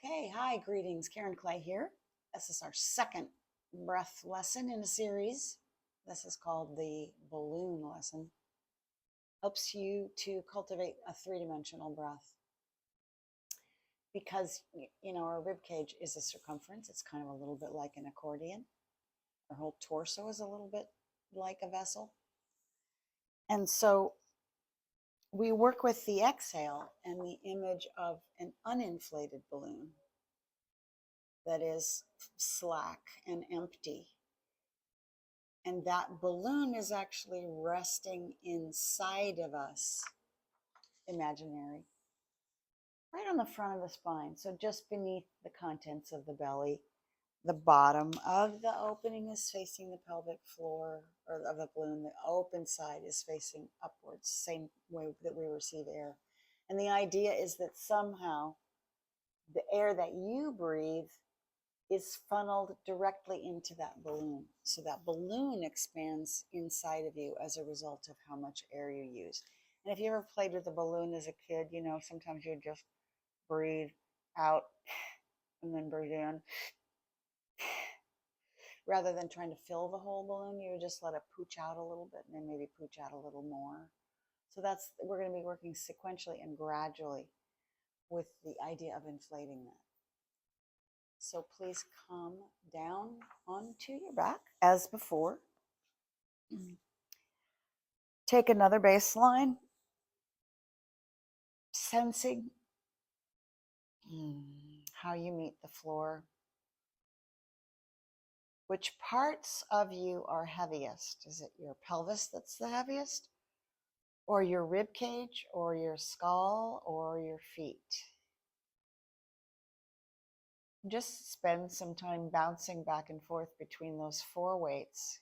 Okay, hi, greetings. Karen Clay here. This is our second breath lesson in a series. This is called the balloon lesson. Helps you to cultivate a three-dimensional breath because our rib cage is a circumference. It's kind of a little bit like an accordion. Our whole torso is a little bit like a vessel. And so we work with the exhale and the image of an uninflated balloon that is slack and empty. And that balloon is actually resting inside of us, imaginary, right on the front of the spine. So just beneath the contents of the belly, the bottom of the opening is facing the pelvic floor or of the balloon. The open side is facing upwards, same way that we receive air. And the idea is that somehow the air that you breathe is funneled directly into that balloon. So that balloon expands inside of you as a result of how much air you use. And if you ever played with a balloon as a kid, sometimes you just breathe out and then breathe in. Rather than trying to fill the whole balloon, you would just let it pooch out a little bit and then maybe pooch out a little more. So we're going to be working sequentially and gradually with the idea of inflating that. So please come down onto your back as before. Take another baseline, sensing how you meet the floor. Which parts of you are heaviest? Is it your pelvis that's the heaviest? Or your rib cage, or your skull, or your feet? Just spend some time bouncing back and forth between those four weights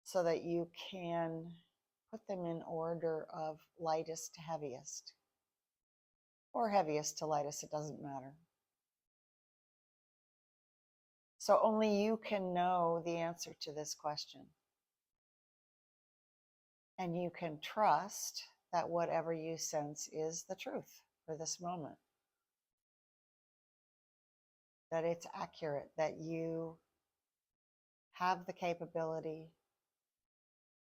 so that you can put them in order of lightest to heaviest, or heaviest to lightest, it doesn't matter. So only you can know the answer to this question. And you can trust that whatever you sense is the truth for this moment. That it's accurate, that you have the capability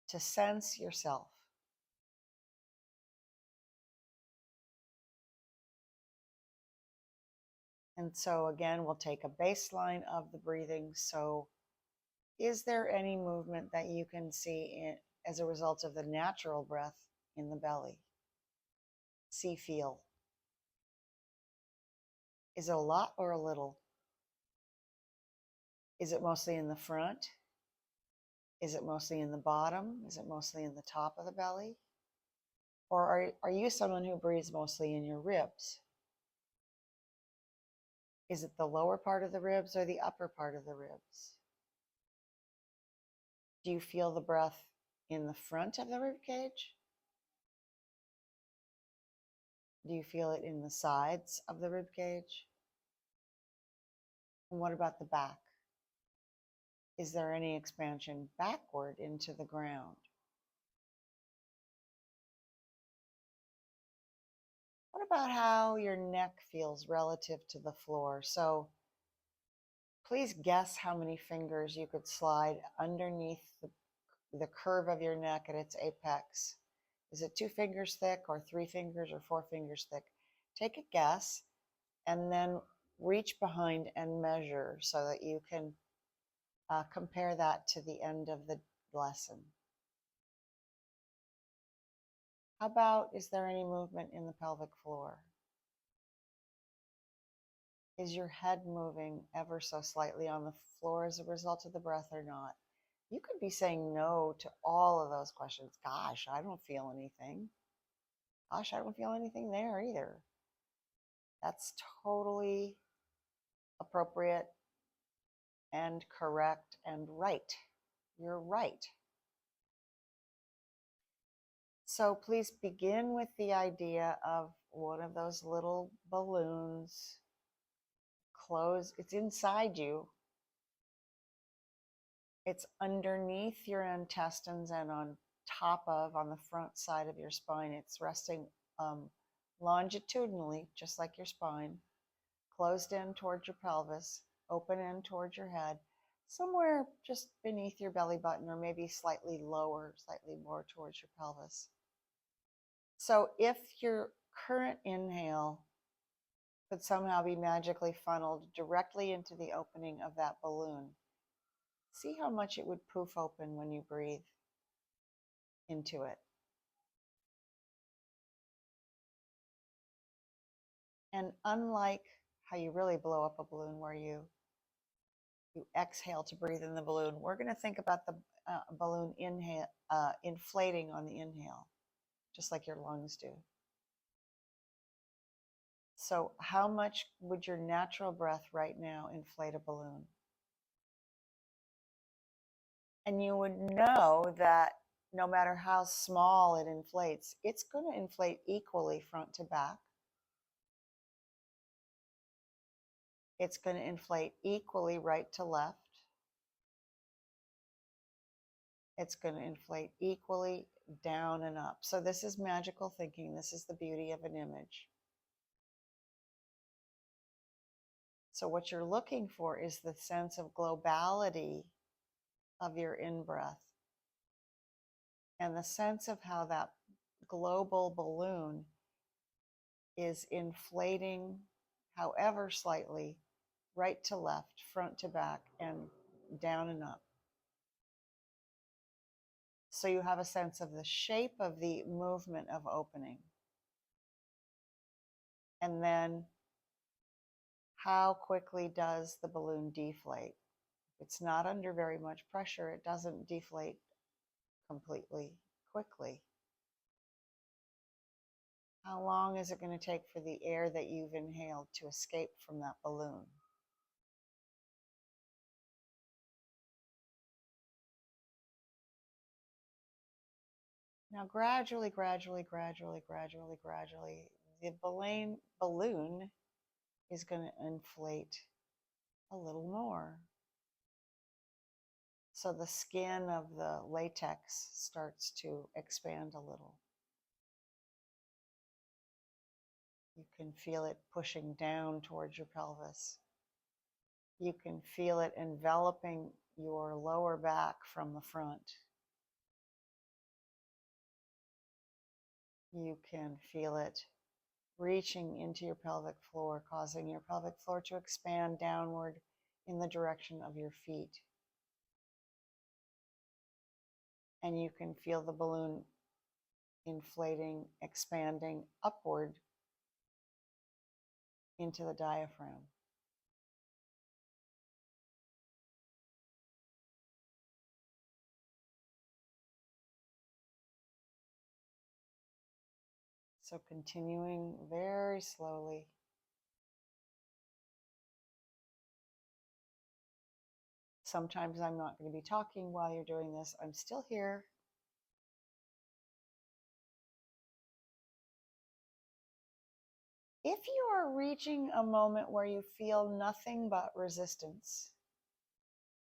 to sense yourself. And so again, we'll take a baseline of the breathing. So is there any movement that you can see as a result of the natural breath in the belly? See, feel. Is it a lot or a little? Is it mostly in the front? Is it mostly in the bottom? Is it mostly in the top of the belly? Or are you someone who breathes mostly in your ribs? Is it the lower part of the ribs or the upper part of the ribs? Do you feel the breath in the front of the rib cage? Do you feel it in the sides of the rib cage? And what about the back? Is there any expansion backward into the ground? What about how your neck feels relative to the floor? So please guess how many fingers you could slide underneath the curve of your neck at its apex. Is it 2 fingers thick or 3 fingers or 4 fingers thick? Take a guess and then reach behind and measure so that you can compare that to the end of the lesson. How about, is there any movement in the pelvic floor? Is your head moving ever so slightly on the floor as a result of the breath or not? You could be saying no to all of those questions. Gosh, I don't feel anything. Gosh, I don't feel anything there either. That's totally appropriate and correct and right. You're right. So please begin with the idea of one of those little balloons. It's inside you. It's underneath your intestines and on the front side of your spine. It's resting longitudinally, just like your spine, closed in towards your pelvis, open in towards your head, somewhere just beneath your belly button, or maybe slightly lower, slightly more towards your pelvis. So if your current inhale could somehow be magically funneled directly into the opening of that balloon, see how much it would poof open when you breathe into it. And unlike how you really blow up a balloon where you exhale to breathe in the balloon, we're going to think about the balloon inflating on the inhale, just like your lungs do. So how much would your natural breath right now inflate a balloon? And you would know that no matter how small it inflates, it's going to inflate equally front to back. It's going to inflate equally right to left. It's going to inflate equally down and up. So this is magical thinking. This is the beauty of an image. So what you're looking for is the sense of globality of your in-breath and the sense of how that global balloon is inflating, however slightly, right to left, front to back, and down and up. So you have a sense of the shape of the movement of opening. And then how quickly does the balloon deflate? If it's not under very much pressure, it doesn't deflate completely quickly. How long is it going to take for the air that you've inhaled to escape from that balloon? Now, gradually, the balloon is going to inflate a little more. So the skin of the latex starts to expand a little. You can feel it pushing down towards your pelvis. You can feel it enveloping your lower back from the front. You can feel it reaching into your pelvic floor, causing your pelvic floor to expand downward in the direction of your feet. And you can feel the balloon inflating, expanding upward into the diaphragm. So continuing very slowly. Sometimes I'm not going to be talking while you're doing this. I'm still here. If you are reaching a moment where you feel nothing but resistance,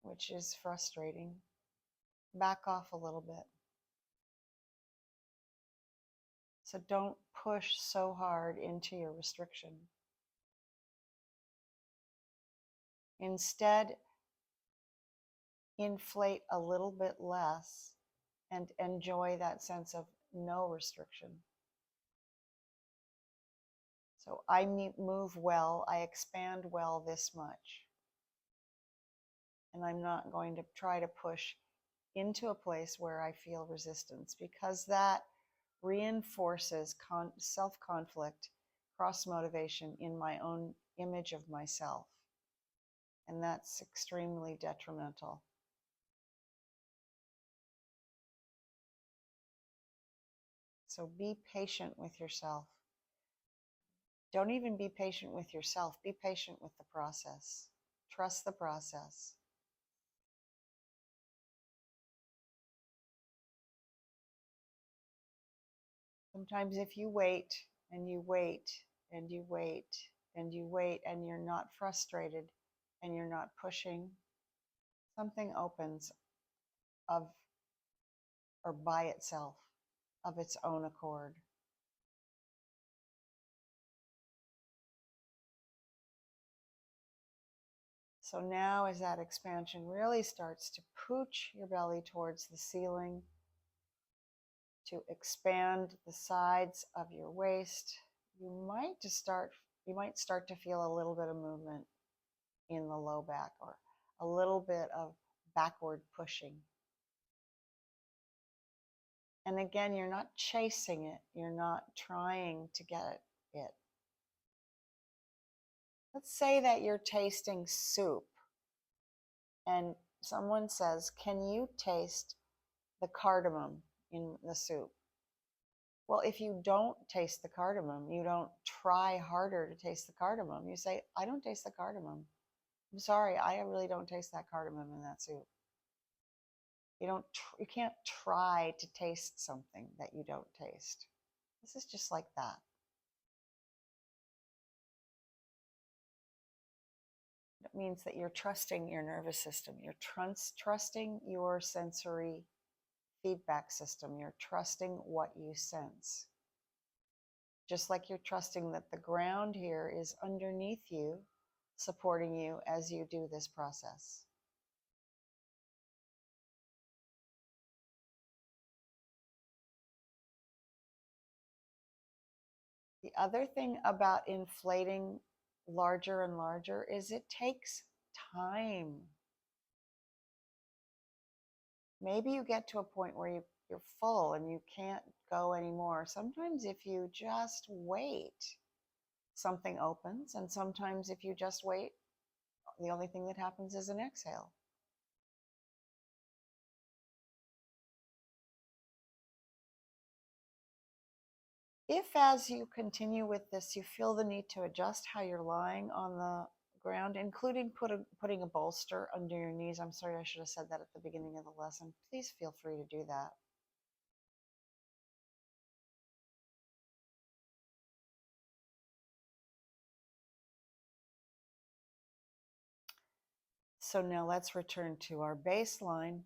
which is frustrating, back off a little bit. So don't push so hard into your restriction. Instead, inflate a little bit less and enjoy that sense of no restriction. So I move well, I expand well this much. And I'm not going to try to push into a place where I feel resistance, because that reinforces self-conflict, cross-motivation in my own image of myself. And that's extremely detrimental. So be patient with yourself. Don't even be patient with yourself. Be patient with the process. Trust the process. Sometimes if you wait and you wait and you wait and you wait and you're not frustrated and you're not pushing, something opens of or by itself, of its own accord. So now as that expansion really starts to pooch your belly towards the ceiling, to expand the sides of your waist, you might start to feel a little bit of movement in the low back, or a little bit of backward pushing. And again, you're not chasing it. You're not trying to get it. Let's say that you're tasting soup and someone says, "Can you taste the cardamom in the soup?" Well, if you don't taste the cardamom, you don't try harder to taste the cardamom. You say, "I don't taste the cardamom. I'm sorry, I really don't taste that cardamom in that soup." You can't try to taste something that you don't taste. This is just like that. It means that you're trusting your nervous system. You're trusting your sensory feedback system. You're trusting what you sense. Just like you're trusting that the ground here is underneath you, supporting you as you do this process. The other thing about inflating larger and larger is it takes time. Maybe you get to a point where you're full and you can't go anymore. Sometimes if you just wait, something opens, and sometimes if you just wait, the only thing that happens is an exhale. If as you continue with this, you feel the need to adjust how you're lying on the ground, including putting a bolster under your knees. I'm sorry, I should have said that at the beginning of the lesson. Please feel free to do that. So now let's return to our baseline,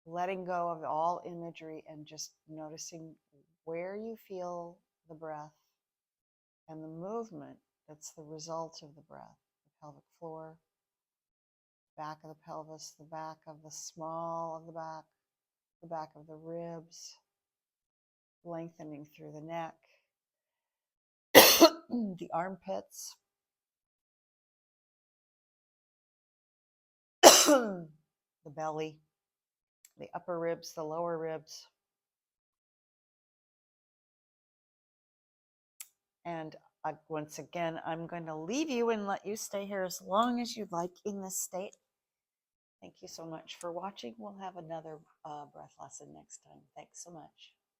letting go of all imagery and just noticing where you feel the breath and the movement that's the result of the breath. The pelvic floor, back of the pelvis, the back of the small of the back of the ribs, lengthening through the neck, the armpits, the belly, the upper ribs, the lower ribs. And once again, I'm going to leave you and let you stay here as long as you'd like in this state. Thank you so much for watching. We'll have another breath lesson next time. Thanks so much.